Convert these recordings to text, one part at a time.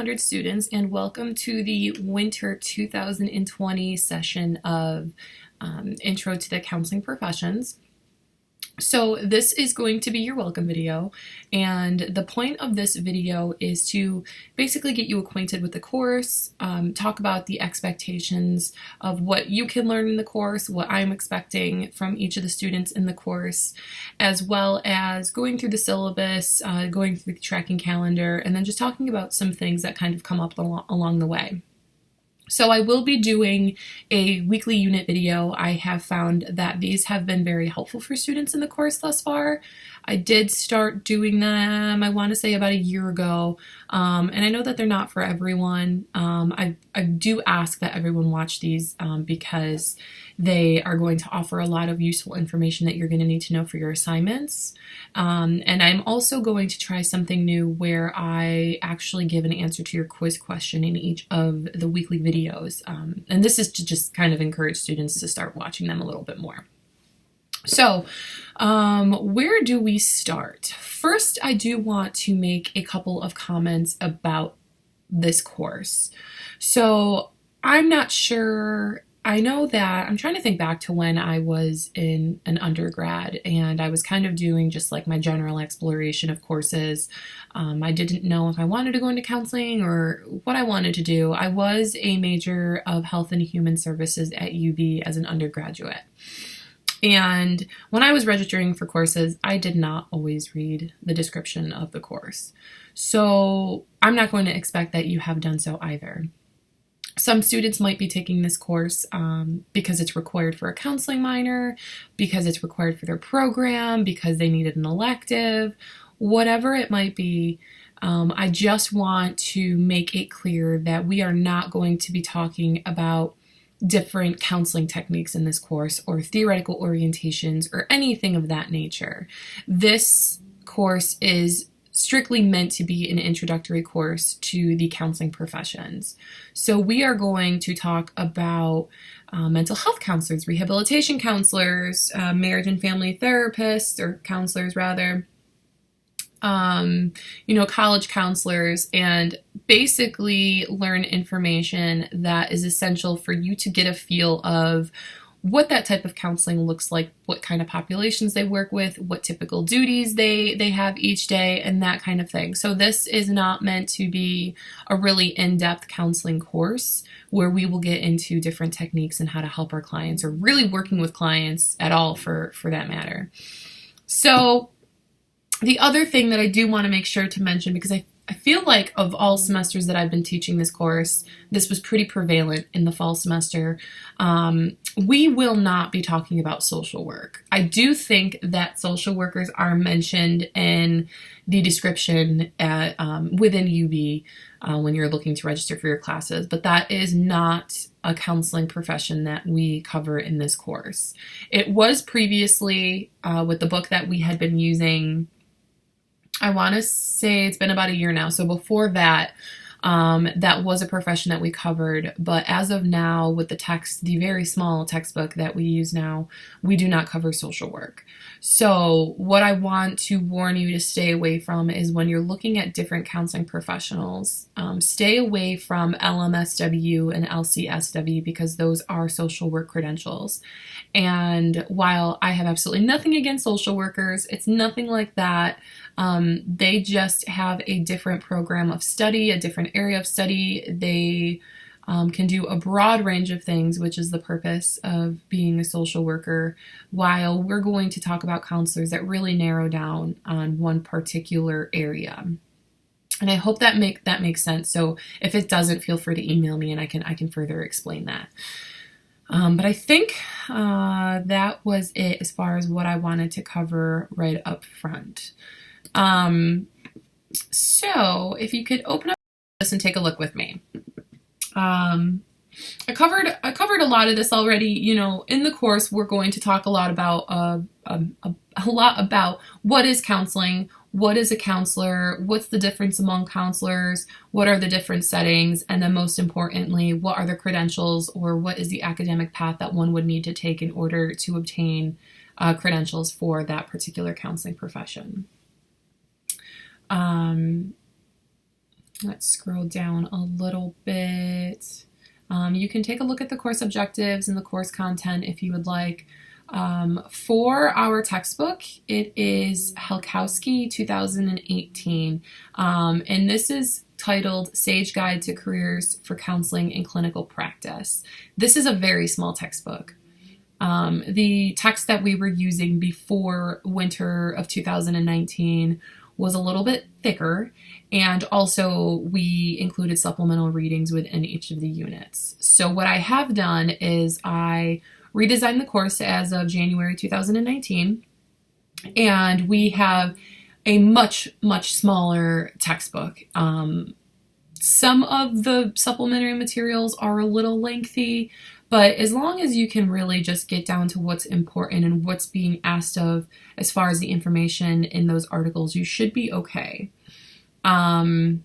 100 students, and welcome to the winter 2020 session of Intro to the Counseling Professions. So this is going to be your welcome video, and the point of this video is to basically get you acquainted with the course, talk about the expectations of what you can learn in the course, what I'm expecting from each of the students in the course, as well as going through the syllabus, going through the tracking calendar, and then just talking about some things that kind of come up along the way. So I will be doing a weekly unit video. I have found that these have been very helpful for students in the course thus far. I did start doing them, I want to say about a year ago, and I know that they're not for everyone. I do ask that everyone watch these because they are going to offer a lot of useful information that you're going to need to know for your assignments. And I'm also going to try something new where I actually give an answer to your quiz question in each of the weekly videos. And this is to just kind of encourage students to start watching them a little bit more. So, where do we start? First, I do want to make a couple of comments about this course. So, I'm not sure. I know that I'm trying to think back to when I was in an undergrad and I was kind of doing just like my general exploration of courses. I didn't know if I wanted to go into counseling or what I wanted to do. I was a major of health and human services at UB as an undergraduate. And when I was registering for courses, I did not always read the description of the course. So I'm not going to expect that you have done so either. Some students might be taking this course because it's required for a counseling minor, because it's required for their program, because they needed an elective, whatever it might be. I just want to make it clear that we are not going to be talking about different counseling techniques in this course or theoretical orientations or anything of that nature. This course is strictly meant to be an introductory course to the counseling professions. So we are going to talk about mental health counselors, rehabilitation counselors, marriage and family therapists, or counselors rather, college counselors, and basically learn information that is essential for you to get a feel of what that type of counseling looks like, what kind of populations they work with, what typical duties they have each day, and that kind of thing. So this is not meant to be a really in-depth counseling course where we will get into different techniques and how to help our clients or really working with clients at all for that matter. So the other thing that I do want to make sure to mention, because I feel like of all semesters that I've been teaching this course, this was pretty prevalent in the fall semester. We will not be talking about social work. I do think that social workers are mentioned in the description at, within UB when you're looking to register for your classes, but that is not a counseling profession that we cover in this course. It was previously with the book that we had been using. I want to say it's been about a year now. So before that, that was a profession that we covered. But as of now, with the text, the very small textbook that we use now, we do not cover social work. So what I want to warn you to stay away from is when you're looking at different counseling professionals, stay away from LMSW and LCSW because those are social work credentials. And while I have absolutely nothing against social workers, it's nothing like that. They just have a different program of study, a different area of study. They can do a broad range of things, which is the purpose of being a social worker, while we're going to talk about counselors that really narrow down on one particular area. And I hope that makes sense. So if it doesn't, feel free to email me and I can further explain that. But I think that was it as far as what I wanted to cover right up front. So if you could open up this and take a look with me. I covered a lot of this already. You know, in the course, we're going to talk a lot about what is counseling, what is a counselor, what's the difference among counselors, what are the different settings, and then most importantly, what are the credentials or what is the academic path that one would need to take in order to obtain credentials for that particular counseling profession. Let's scroll down a little bit. You can take a look at the course objectives and the course content if you would like. For our textbook, it is Helkowski 2018, and this is titled Sage Guide to Careers for Counseling and Clinical Practice. This is a very small textbook. The text that we were using before winter of 2019 was a little bit thicker, and also we included supplemental readings within each of the units. So what I have done is I redesigned the course as of January 2019, and we have a much smaller textbook. Some of the supplementary materials are a little lengthy, but as long as you can really just get down to what's important and what's being asked of as far as the information in those articles, you should be okay. I'm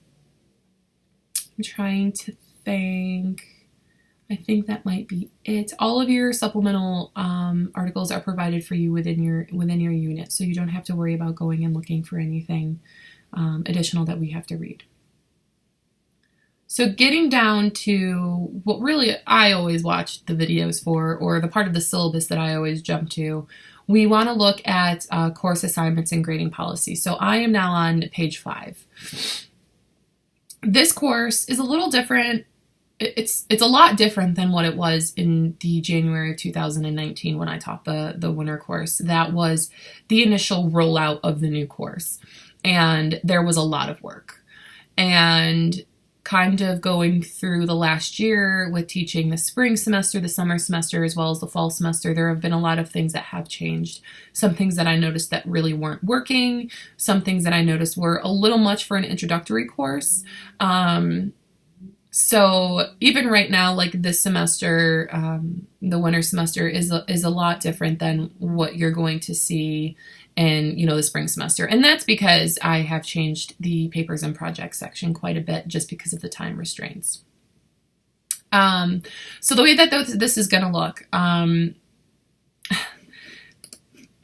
trying to think. I think that might be it. All of your supplemental articles are provided for you within your unit, so you don't have to worry about going and looking for anything additional that we have to read. So getting down to what really I always watch the videos for, or the part of the syllabus that I always jump to, we want to look at course assignments and grading policy. So I am now on page 5. This course is a little different. It's a lot different than what it was in the January of 2019 when I taught the winter course. That was the initial rollout of the new course, and there was a lot of work. And kind of going through the last year with teaching the spring semester, the summer semester, as well as the fall semester, there have been a lot of things that have changed. Some things that I noticed that really weren't working. Some things that I noticed were a little much for an introductory course. So even right now, like this semester, the winter semester is a lot different than what you're going to see in, the spring semester. And that's because I have changed the papers and projects section quite a bit just because of the time restraints. So the way that this is going to look, I'm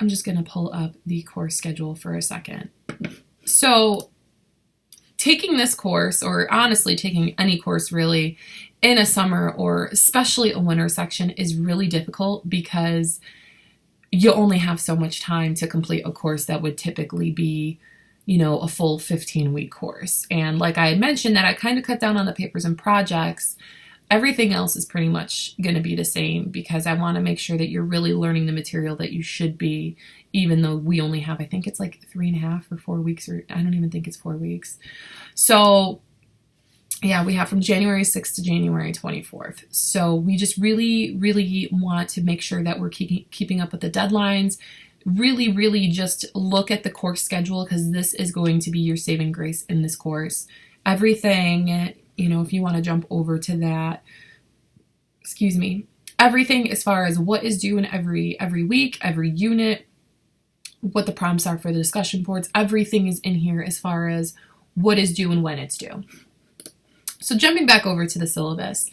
just going to pull up the course schedule for a second. So taking this course, or honestly taking any course really, in a summer or especially a winter section is really difficult because you only have so much time to complete a course that would typically be, a full 15-week course. And like I had mentioned that I kind of cut down on the papers and projects. Everything else is pretty much going to be the same because I want to make sure that you're really learning the material that you should be, even though we only have, I think it's like 3.5 or 4 weeks, or I don't even think it's 4 weeks. So yeah, we have from January 6th to January 24th. So we just really want to make sure that we're keeping up with the deadlines. Really just look at the course schedule because this is going to be your saving grace in this course. Everything, if you want to jump over to that, everything as far as what is due in every week, every unit, what the prompts are for the discussion boards, everything is in here as far as what is due and when it's due. So jumping back over to the syllabus,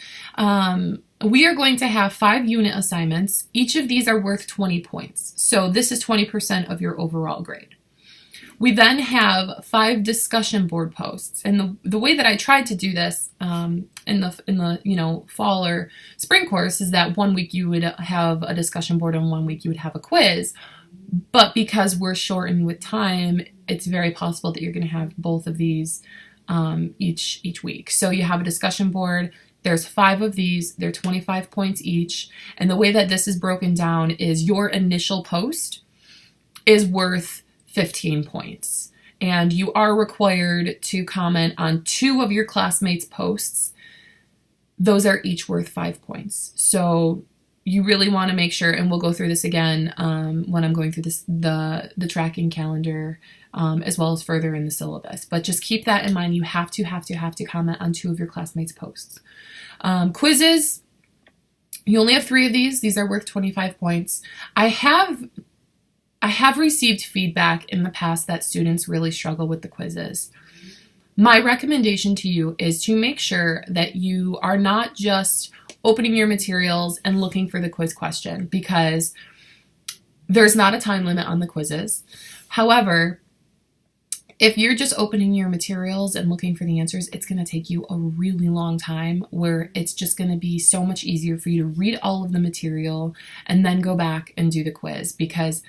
we are going to have 5 unit assignments. Each of these are worth 20 points. So this is 20% of your overall grade. We then have 5 discussion board posts. And the way that I tried to do this in the fall or spring course is that 1 week you would have a discussion board and 1 week you would have a quiz. But because we're shortened with time, it's very possible that you're going to have both of these each week. So you have a discussion board. There's 5 of these. They're 25 points each. And the way that this is broken down is your initial post is worth 15 points. And you are required to comment on 2 of your classmates' posts. Those are each worth 5 points. So you really want to make sure, and we'll go through this again when I'm going through the tracking calendar, as well as further in the syllabus. But just keep that in mind. You have to comment on 2 of your classmates' posts. Quizzes, you only have 3 of these. These are worth 25 points. I have received feedback in the past that students really struggle with the quizzes. My recommendation to you is to make sure that you are not just opening your materials and looking for the quiz question, because there's not a time limit on the quizzes. However, If you're just opening your materials and looking for the answers, it's going to take you a really long time, where it's just going to be so much easier for you to read all of the material and then go back and do the quiz. Because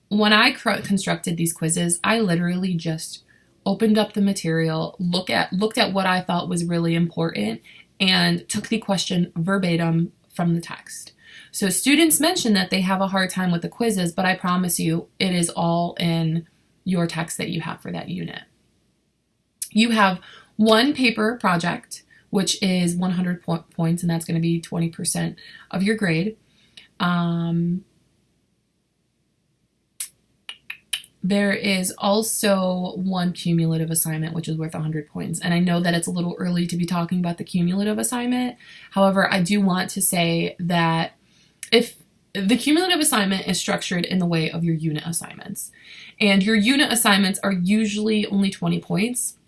when I constructed these quizzes, I literally just opened up the material, looked at what I thought was really important, and took the question verbatim from the text. So students mention that they have a hard time with the quizzes, but I promise you it is all in your text that you have for that unit. You have one paper project, which is 100 points, and that's going to be 20% of your grade. There is also one cumulative assignment, which is worth 100 points. And I know that it's a little early to be talking about the cumulative assignment. However, I do want to say that if the cumulative assignment is structured in the way of your unit assignments, and your unit assignments are usually only 20 points,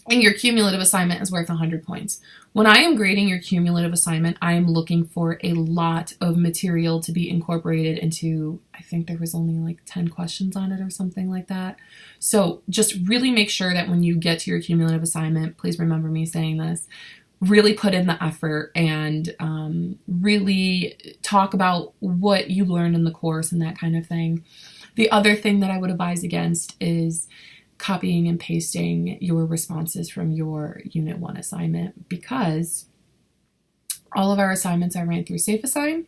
and your cumulative assignment is worth 100 points. When I am grading your cumulative assignment, I am looking for a lot of material to be incorporated into, I think there was only like 10 questions on it or something like that. So just really make sure that when you get to your cumulative assignment, please remember me saying this, really put in the effort and really talk about what you learned in the course and that kind of thing. The other thing that I would advise against is copying and pasting your responses from your Unit 1 assignment, because all of our assignments are ran through SafeAssign,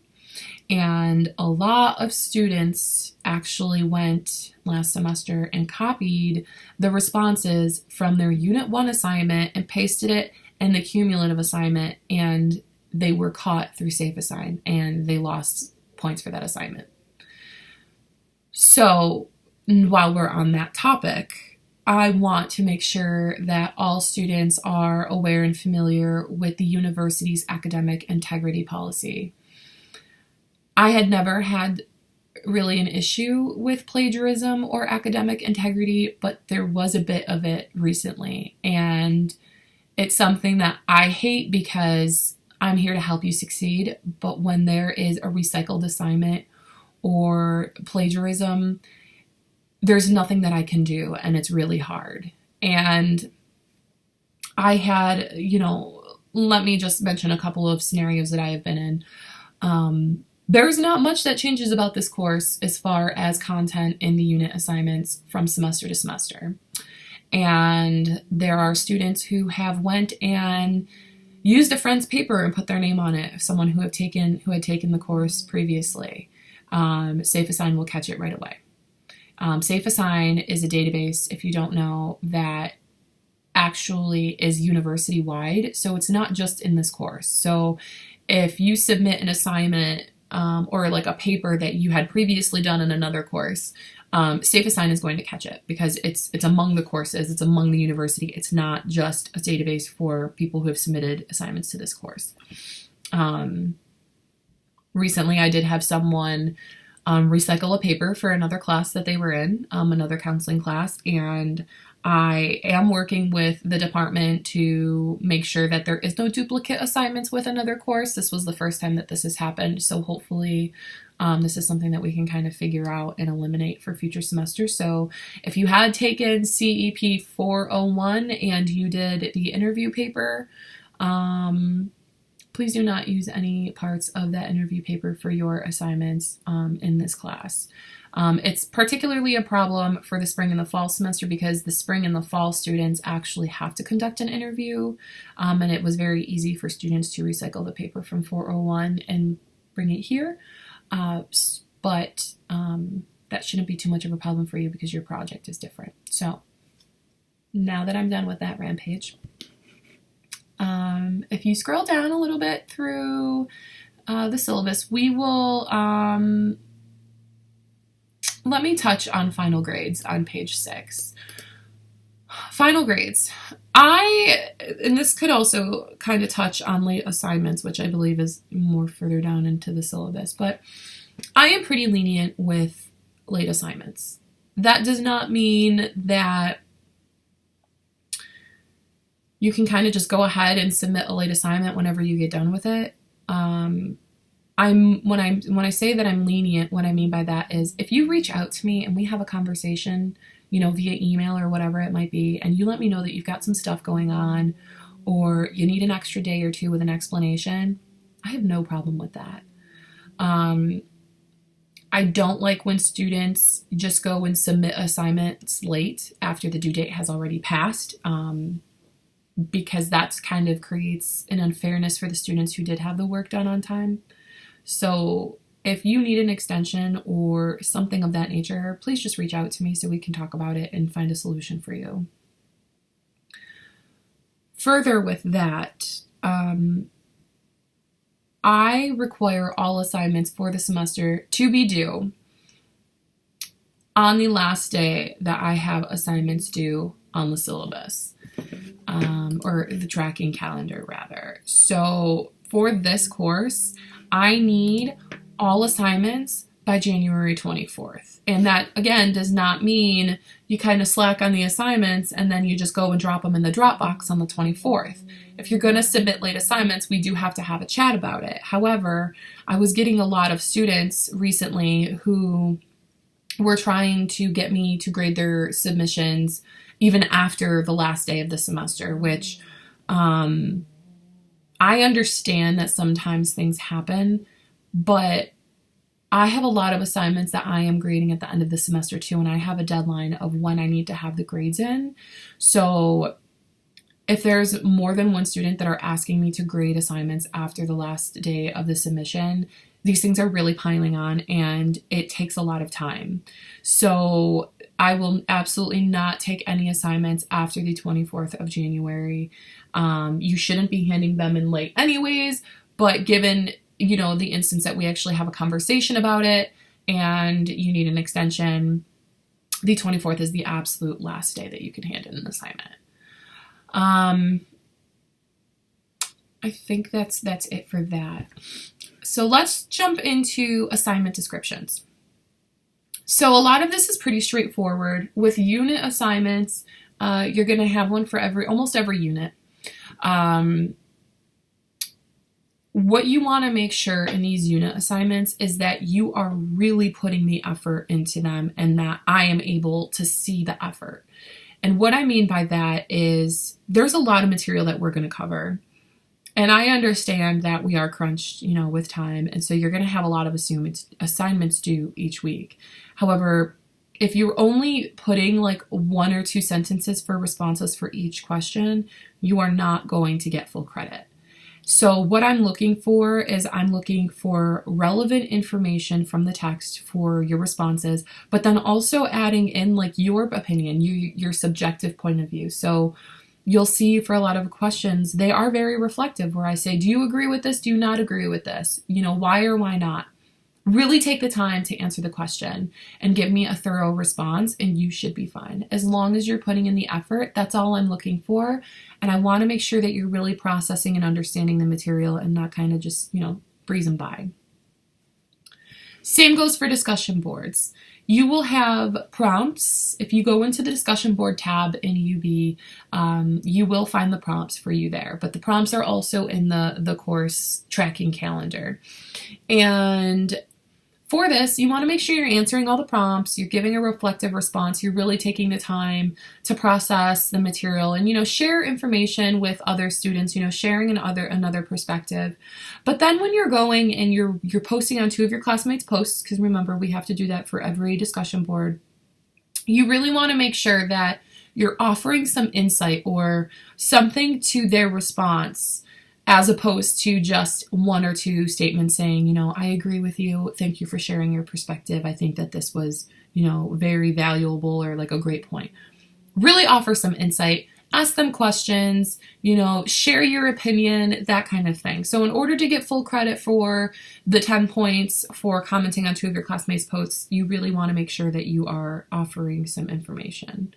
and a lot of students actually went last semester and copied the responses from their Unit 1 assignment and pasted it in the cumulative assignment, and they were caught through SafeAssign and they lost points for that assignment. So while we're on that topic, I want to make sure that all students are aware and familiar with the university's academic integrity policy. I had never had really an issue with plagiarism or academic integrity, but there was a bit of it recently, and it's something that I hate because I'm here to help you succeed, but when there is a recycled assignment or plagiarism, there's nothing that I can do, and it's really hard. And I had, let me just mention a couple of scenarios that I have been in. There's not much that changes about this course as far as content in the unit assignments from semester to semester. And there are students who have went and used a friend's paper and put their name on it, someone who had taken the course previously. SafeAssign will catch it right away. SafeAssign is a database, if you don't know, that actually is university-wide, so it's not just in this course. So if you submit an assignment or like a paper that you had previously done in another course, SafeAssign is going to catch it because it's among the courses, it's among the university. It's not just a database for people who have submitted assignments to this course. Recently, I did have someone recycle a paper for another class that they were in, another counseling class, and I am working with the department to make sure that there is no duplicate assignments with another course. This was the first time that this has happened, so hopefully this is something that we can kind of figure out and eliminate for future semesters. So if you had taken CEP 401 and you did the interview paper, please do not use any parts of that interview paper for your assignments in this class. It's particularly a problem for the spring and the fall semester because the spring and the fall students actually have to conduct an interview, and it was very easy for students to recycle the paper from 401 and bring it here. But that shouldn't be too much of a problem for you because your project is different. So now that I'm done with that rampage, if you scroll down a little bit through the syllabus, we will, let me touch on final grades on page 6. Final grades. And this could also kind of touch on late assignments, which I believe is more further down into the syllabus, but I am pretty lenient with late assignments. That does not mean that you can kind of just go ahead and submit a late assignment whenever you get done with it. When I say that I'm lenient, what I mean by that is if you reach out to me and we have a conversation via email or whatever it might be, and you let me know that you've got some stuff going on or you need an extra day or two with an explanation, I have no problem with that. I don't like when students just go and submit assignments late after the due date has already passed, because that's kind of creates an unfairness for the students who did have the work done on time. So if you need an extension or something of that nature, please just reach out to me so we can talk about it and find a solution for you. Further with that, I require all assignments for the semester to be due on the last day that I have assignments due on the syllabus, or the tracking calendar rather. So for this course, I need all assignments by January 24th. And that, again, does not mean you kind of slack on the assignments and then you just go and drop them in the Dropbox on the 24th. If you're going to submit late assignments, we do have to have a chat about it. However, I was getting a lot of students recently who were trying to get me to grade their submissions even after the last day of the semester, which I understand that sometimes things happen, but I have a lot of assignments that I am grading at the end of the semester too, and I have a deadline of when I need to have the grades in. So if there's more than one student that are asking me to grade assignments after the last day of the submission, these things are really piling on and it takes a lot of time. So I will absolutely not take any assignments after the 24th of January. You shouldn't be handing them in late anyways, but given the instance that we actually have a conversation about it and you need an extension, the 24th is the absolute last day that you can hand in an assignment. I think that's it for that. So let's jump into assignment descriptions. So a lot of this is pretty straightforward. With unit assignments, you're going to have one for almost every unit. What you want to make sure in these unit assignments is that you are really putting the effort into them and that I am able to see the effort. And what I mean by that is there's a lot of material that we're going to cover. And I understand that we are crunched, with time. And so you're going to have a lot of assignments due each week. However, if you're only putting like 1 or 2 sentences for responses for each question, you are not going to get full credit. So what I'm looking for is I'm looking for relevant information from the text for your responses, but then also adding in like your opinion, your subjective point of view. So you'll see for a lot of questions, they are very reflective where I say, do you agree with this? Do you not agree with this? Why or why not? Really take the time to answer the question and give me a thorough response and you should be fine. As long as you're putting in the effort, that's all I'm looking for. And I want to make sure that you're really processing and understanding the material and not kind of just, breezing by. Same goes for discussion boards. You will have prompts. If you go into the discussion board tab in UB, you will find the prompts for you there. But the prompts are also in the course tracking calendar. And for this, you want to make sure you're answering all the prompts, you're giving a reflective response, you're really taking the time to process the material and, share information with other students, sharing another perspective. But then when you're going and you're posting on 2 of your classmates' posts, because remember, we have to do that for every discussion board, you really want to make sure that you're offering some insight or something to their response, as opposed to just 1 or 2 statements saying, I agree with you. Thank you for sharing your perspective. I think that this was, very valuable or like a great point. Really offer some insight, ask them questions, share your opinion, that kind of thing. So in order to get full credit for the 10 points for commenting on 2 of your classmates' posts, you really want to make sure that you are offering some information.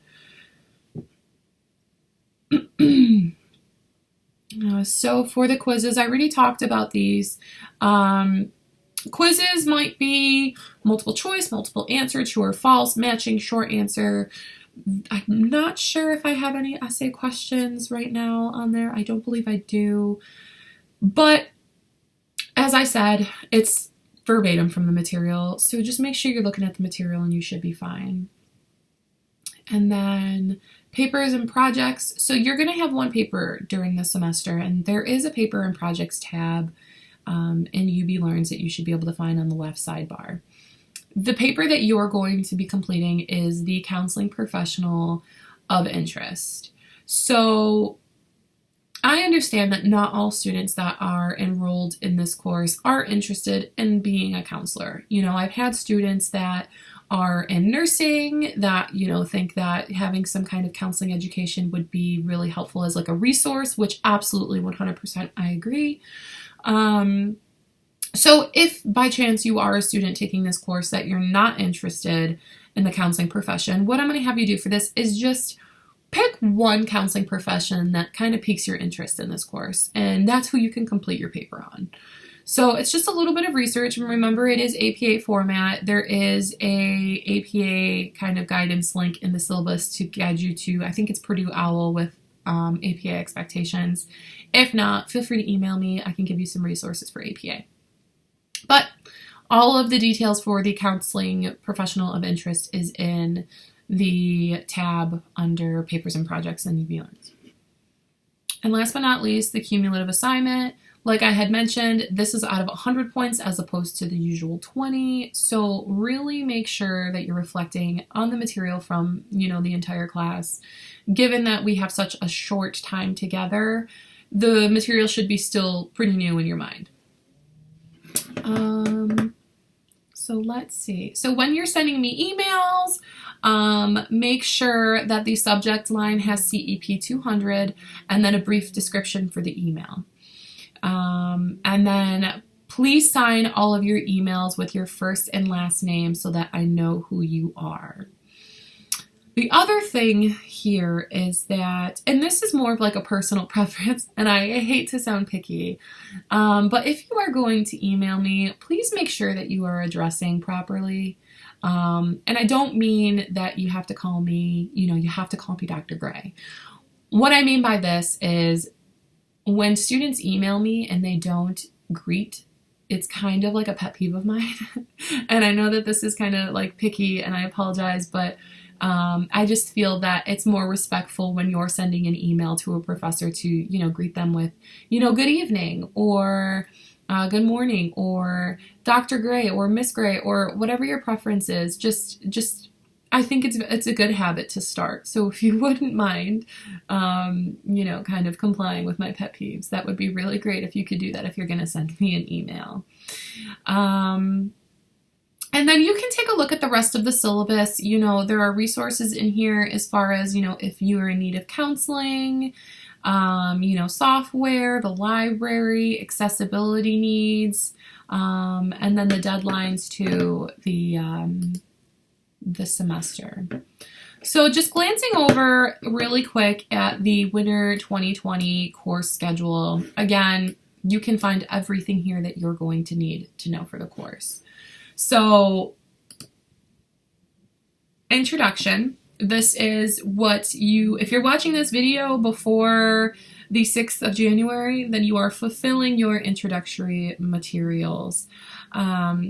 So for the quizzes, I already talked about these. Quizzes might be multiple choice, multiple answer, true or false, matching, short answer. I'm not sure if I have any essay questions right now on there. I don't believe I do. But as I said, it's verbatim from the material. So just make sure you're looking at the material and you should be fine. And then papers and projects. So you're going to have one paper during the semester, and there is a paper and projects tab in UB Learns that you should be able to find on the left sidebar. The paper that you're going to be completing is the Counseling Professional of Interest. So I understand that not all students that are enrolled in this course are interested in being a counselor. You know, I've had students that are in nursing that, you know, think that having some kind of counseling education would be really helpful as like a resource, which absolutely 100% I agree. So if by chance you are a student taking this course that you're not interested in the counseling profession, what I'm going to have you do for this is just pick one counseling profession that kind of piques your interest in this course, and that's who you can complete your paper on. So it's just a little bit of research, and remember it is APA format. There is a APA kind of guidance link in the syllabus to guide you to, I think it's Purdue OWL with APA expectations. If not, feel free to email me. I can give you some resources for APA. But all of the details for the Counseling Professional of Interest is in the tab under Papers and Projects in UB Learns. And last but not least, the cumulative assignment. Like I had mentioned, this is out of 100 points as opposed to the usual 20. So really make sure that you're reflecting on the material from, you know, the entire class. Given that we have such a short time together, the material should be still pretty new in your mind. So let's see. So when you're sending me emails, make sure that the subject line has CEP 200 and then a brief description for the email. And then please sign all of your emails with your first and last name so that I know who you are. The other thing here is that, and this is more of like a personal preference, and I hate to sound picky, but if you are going to email me, please make sure that you are addressing properly. And I don't mean that you have to call me, you know, you have to call me Dr. Gray. What I mean by this is when students email me and they don't greet, it's kind of like a pet peeve of mine. And I know that this is kind of like picky, and I apologize, but I just feel that it's more respectful when you're sending an email to a professor to, you know, greet them with, you know, good evening or good morning or Dr. Gray or Miss Gray or whatever your preference is. Just I think it's a good habit to start. So if you wouldn't mind, you know, kind of complying with my pet peeves, that would be really great if you could do that if you're going to send me an email. And then you can take a look at the rest of the syllabus. You know, there are resources in here as far as, you know, if you are in need of counseling, you know, software, the library, accessibility needs, and then the deadlines to the semester. So just glancing over really quick at the winter 2020 course schedule. Again, you can find everything here that you're going to need to know for the course. So, introduction. This is what you, if you're watching this video before the 6th of January, then you are fulfilling your introductory materials.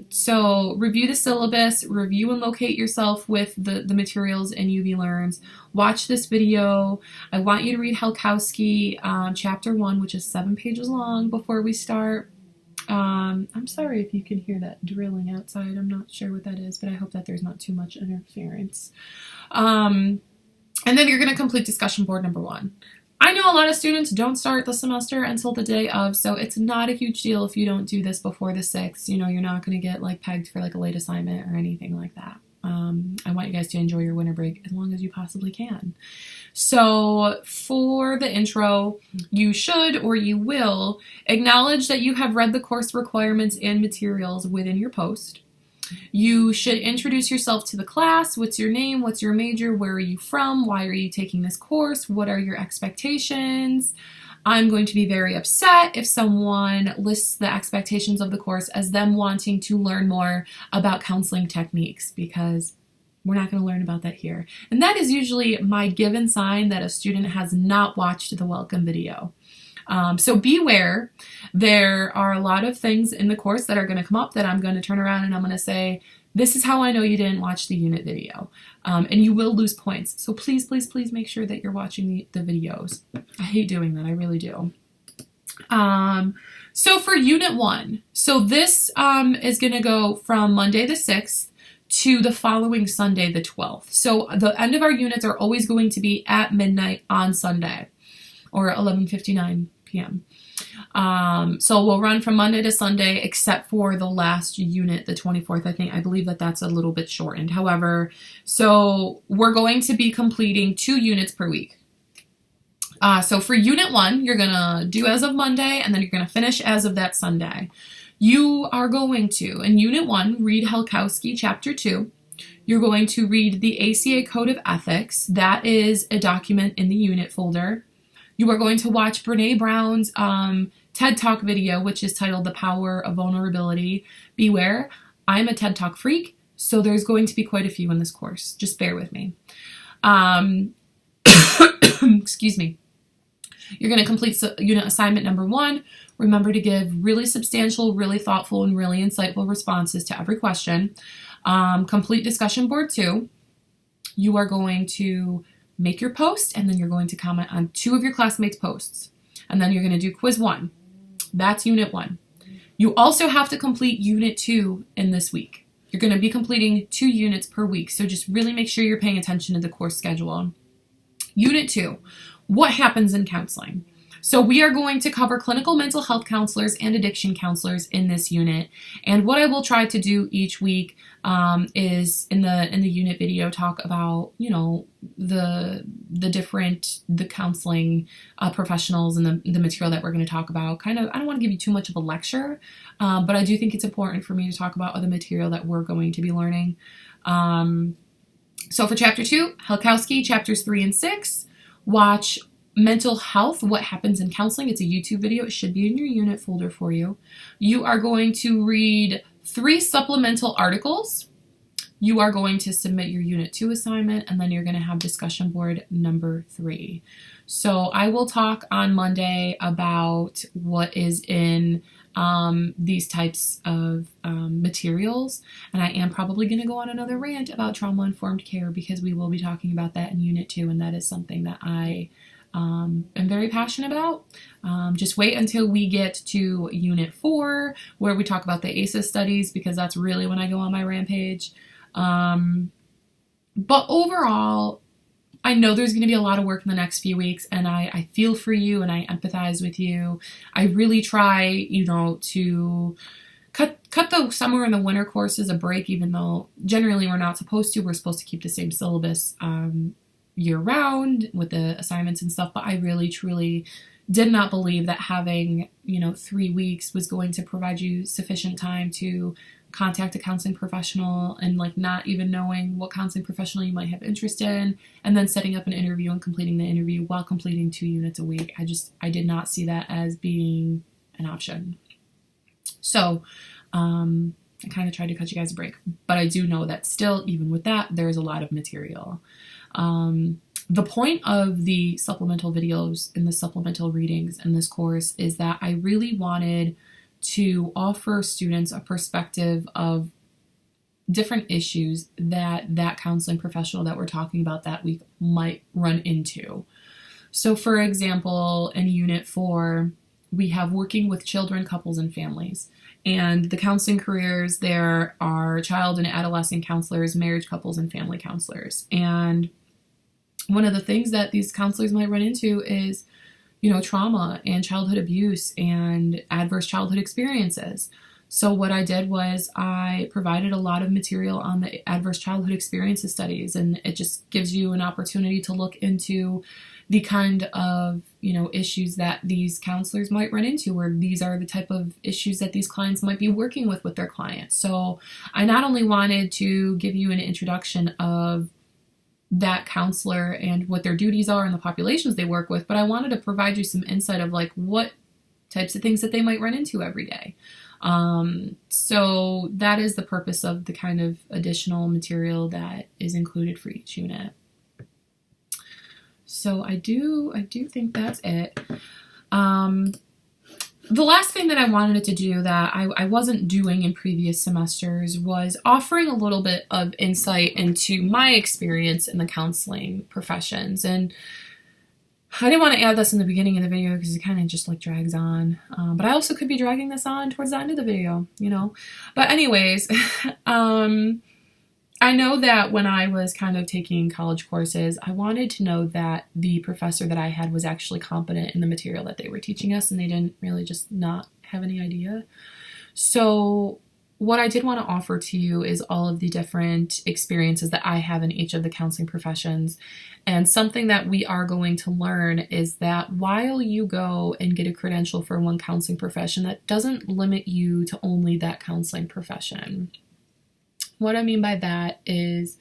So review the syllabus, review and locate yourself with the materials in UB Learns. Watch this video. I want you to read Halkowski, chapter 1, which is 7 pages long before we start. I'm sorry if you can hear that drilling outside. I'm not sure what that is, but I hope that there's not too much interference. And then you're going to complete discussion board number 1. I know a lot of students don't start the semester until the day of, so it's not a huge deal if you don't do this before the 6th. You know, you're not going to get like pegged for like a late assignment or anything like that. I want you guys to enjoy your winter break as long as you possibly can. So for the intro, you should or you will acknowledge that you have read the course requirements and materials within your post. You should introduce yourself to the class. What's your name? What's your major? Where are you from? Why are you taking this course? What are your expectations? I'm going to be very upset if someone lists the expectations of the course as them wanting to learn more about counseling techniques, because we're not going to learn about that here. And that is usually my given sign that a student has not watched the welcome video. So beware. There are a lot of things in the course that are going to come up that I'm going to turn around and I'm going to say, this is how I know you didn't watch the unit video. And you will lose points. So please, please, please make sure that you're watching the videos. I hate doing that. I really do. So for Unit 1, so this is going to go from Monday the 6th to the following Sunday the 12th. So the end of our units are always going to be at midnight on Sunday, or 11:59 p.m. So we'll run from Monday to Sunday, except for the last unit, the 24th. I believe that's a little bit shortened. However, so we're going to be completing 2 units per week. So for Unit 1, you're going to do as of Monday, and then you're going to finish as of that Sunday. You are going to, in Unit 1, read Helkowski Chapter 2. You're going to read the ACA Code of Ethics. That is a document in the unit folder. You are going to watch Brene Brown's TED Talk video, which is titled The Power of Vulnerability. Beware, I'm a TED Talk freak, so there's going to be quite a few in this course. Just bear with me. Excuse me. You're going to complete unit assignment number 1. Remember to give really substantial, really thoughtful, and really insightful responses to every question. Complete discussion board 2. You are going to make your post, and then you're going to comment on 2 of your classmates' posts. And then you're going to do quiz 1. That's Unit 1. You also have to complete Unit 2 in this week. You're going to be completing 2 units per week, so just really make sure you're paying attention to the course schedule. Unit 2. What happens in counseling? So we are going to cover clinical mental health counselors and addiction counselors in this unit. And what I will try to do each week is in the unit video talk about, the counseling professionals and the material that we're going to talk about. I don't want to give you too much of a lecture, but I do think it's important for me to talk about the material that we're going to be learning. So for Chapter 2, Helkowski, Chapters 3 and 6, watch Mental Health, What Happens in Counseling. It's a YouTube video. It should be in your unit folder for you. You are going to read 3 supplemental articles. You are going to submit your Unit 2 assignment, and then you're going to have discussion board number 3. So I will talk on Monday about what is in these types of materials, and I am probably going to go on another rant about trauma-informed care because we will be talking about that in Unit 2, and that is something that I am very passionate about. Just wait until we get to Unit 4 where we talk about the ACEs studies, because that's really when I go on my rampage. But overall, I know there's going to be a lot of work in the next few weeks, and I feel for you and I empathize with you. I really try, to cut the summer and the winter courses a break, even though generally we're not supposed to. We're supposed to keep the same syllabus year round with the assignments and stuff, but I really, truly did not believe that having, 3 weeks was going to provide you sufficient time to contact a counseling professional and not even knowing what counseling professional you might have interest in, and then setting up an interview and completing the interview while completing 2 units a week. I did not see that as being an option. So I kind of tried to cut you guys a break, but I do know that still, even with that, there's a lot of material. The point of the supplemental videos and the supplemental readings in this course is that I really wanted to offer students a perspective of different issues that counseling professional that we're talking about that week might run into. So for example, in Unit 4, we have working with children, couples, and families. And the counseling careers there are child and adolescent counselors, marriage couples, and family counselors. And one of the things that these counselors might run into is trauma and childhood abuse and adverse childhood experiences. So what I did was I provided a lot of material on the adverse childhood experiences studies, and it just gives you an opportunity to look into the kind of, issues that these counselors might run into, or these are the type of issues that these clients might be working with their clients. So I not only wanted to give you an introduction of that counselor and what their duties are and the populations they work with, but I wanted to provide you some insight of what types of things that they might run into every day. So that is the purpose of the kind of additional material that is included for each unit. So I do think that's it. The last thing that I wanted to do that I wasn't doing in previous semesters was offering a little bit of insight into my experience in the counseling professions. And I didn't want to add this in the beginning of the video because it kind of just like drags on. But I also could be dragging this on towards the end of the video, you know. But anyways, I know that when I was kind of taking college courses, I wanted to know that the professor that I had was actually competent in the material that they were teaching us, and they didn't really just not have any idea. So what I did want to offer to you is all of the different experiences that I have in each of the counseling professions. And something that we are going to learn is that while you go and get a credential for one counseling profession, that doesn't limit you to only that counseling profession. What I mean by that is,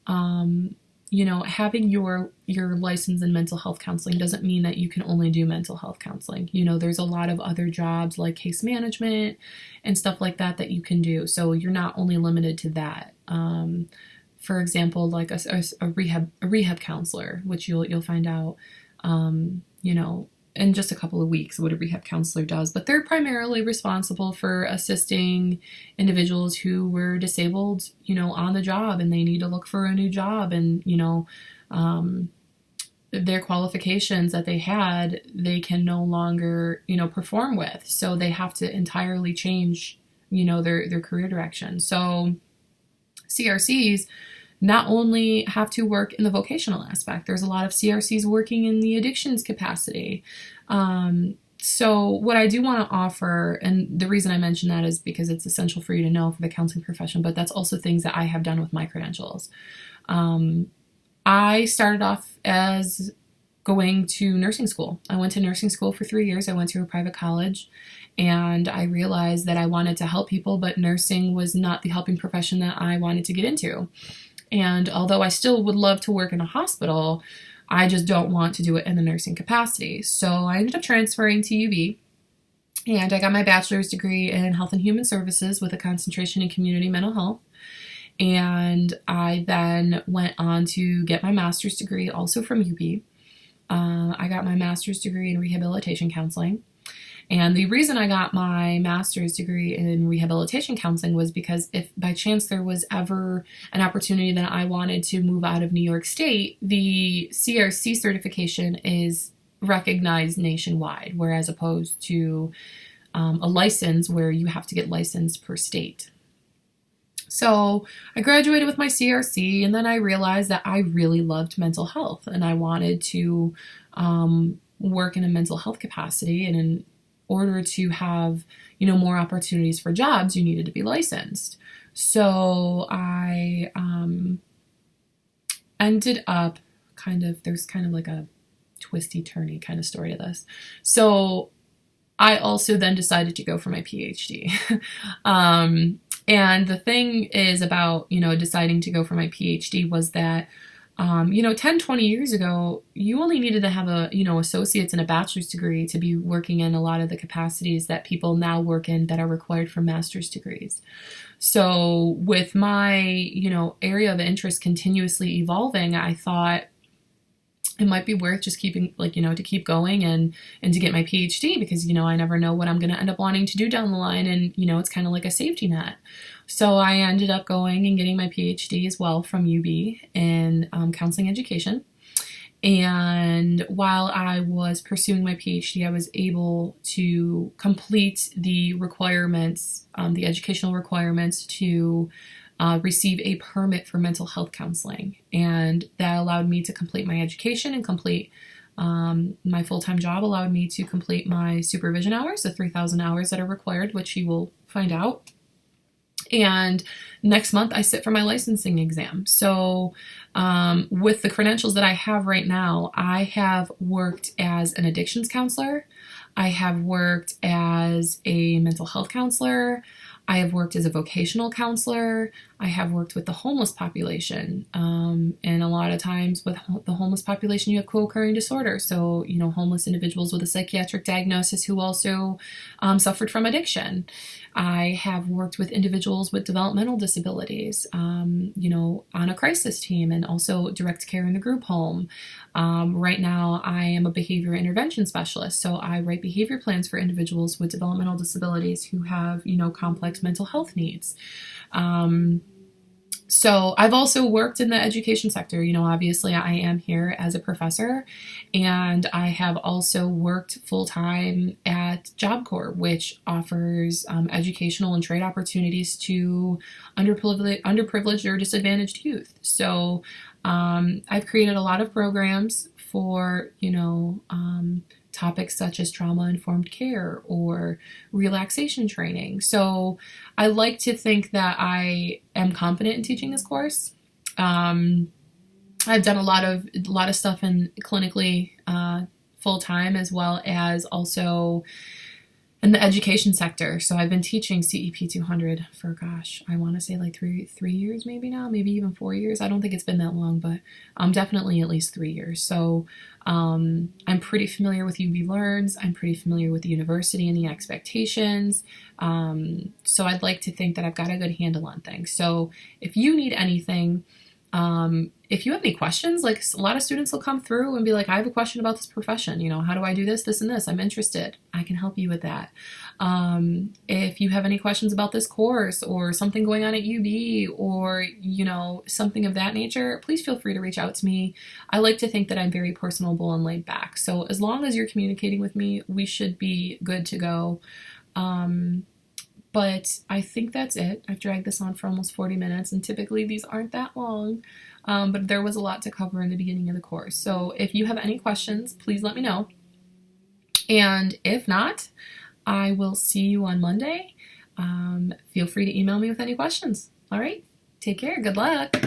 you know, having your license in mental health counseling doesn't mean that you can only do mental health counseling. You know, there's a lot of other jobs like case management and stuff like that that you can do. So you're not only limited to that. For example, like a rehab counselor, which you'll find out, you know, in just a couple of weeks what a rehab counselor does. But they're primarily responsible for assisting individuals who were disabled, you know, on the job, and they need to look for a new job, and, you know, their qualifications that they had, they can no longer, you know, perform with. So they have to entirely change, you know, their career direction. So CRCs not only have to work in the vocational aspect, there's a lot of CRCs working in the addictions capacity. So what I do want to offer, and the reason I mention that is because it's essential for you to know for the counseling profession, but that's also things that I have done with my credentials. I started off as going to nursing school. I went to nursing school for 3 years. I went to a private college, and I realized that I wanted to help people, but nursing was not the helping profession that I wanted to get into. And although I still would love to work in a hospital, I just don't want to do it in a nursing capacity. So I ended up transferring to UB, and I got my bachelor's degree in health and human services with a concentration in community mental health. And I then went on to get my master's degree also from UB. I got my master's degree in rehabilitation counseling. And the reason I got my master's degree in rehabilitation counseling was because if by chance there was ever an opportunity that I wanted to move out of New York State, the CRC certification is recognized nationwide, whereas opposed to a license where you have to get licensed per state. So I graduated with my CRC, and then I realized that I really loved mental health, and I wanted to work in a mental health capacity, and in order to have, you know, more opportunities for jobs, you needed to be licensed. So I ended up there's kind of like a twisty-turny kind of story to this. So I also then decided to go for my PhD. And the thing is about, you know, deciding to go for my PhD was that, you know, 10, 20 years ago, you only needed to have a, you know, associate's and a bachelor's degree to be working in a lot of the capacities that people now work in that are required for master's degrees. So with my, you know, area of interest continuously evolving, I thought it might be worth just keeping, like, you know, to keep going and to get my PhD, because, you know, I never know what I'm going to end up wanting to do down the line. And, you know, it's kind of like a safety net. So I ended up going and getting my PhD as well from UB in counseling education. And while I was pursuing my PhD, I was able to complete the requirements, the educational requirements to receive a permit for mental health counseling. And that allowed me to complete my education and complete my full-time job, allowed me to complete my supervision hours, the 3,000 hours that are required, which you will find out. And next month I sit for my licensing exam. So with the credentials that I have right now, I have worked as an addictions counselor. I have worked as a mental health counselor. I have worked as a vocational counselor. I have worked with the homeless population. And a lot of times with the homeless population, you have co-occurring disorders. So, homeless individuals with a psychiatric diagnosis who also suffered from addiction. I have worked with individuals with developmental disabilities, on a crisis team, and also direct care in the group home. Right now, I am a behavior intervention specialist, so I write behavior plans for individuals with developmental disabilities who have, complex mental health needs. So I've also worked in the education sector. Obviously I am here as a professor, and I have also worked full-time at Job Corps, which offers educational and trade opportunities to underprivileged or disadvantaged youth. So I've created a lot of programs for, topics such as trauma-informed care or relaxation training. So I like to think that I am competent in teaching this course. I've done a lot of stuff in clinically full-time, as well as also in the education sector. So I've been teaching CEP 200 for, I want to say like three years maybe now, maybe even 4 years. I don't think it's been that long, but definitely at least 3 years. So I'm pretty familiar with UB Learns. I'm pretty familiar with the university and the expectations. So I'd like to think that I've got a good handle on things. So if you need anything, if you have any questions, like a lot of students will come through and be like, I have a question about this profession, how do I do this, this, and this? I'm interested. I can help you with that. If you have any questions about this course or something going on at UB or, something of that nature, please feel free to reach out to me. I like to think that I'm very personable and laid back. So as long as you're communicating with me, we should be good to go. But I think that's it. I've dragged this on for almost 40 minutes, and typically these aren't that long, but there was a lot to cover in the beginning of the course. So if you have any questions, please let me know. And if not, I will see you on Monday. Feel free to email me with any questions. All right, take care. Good luck.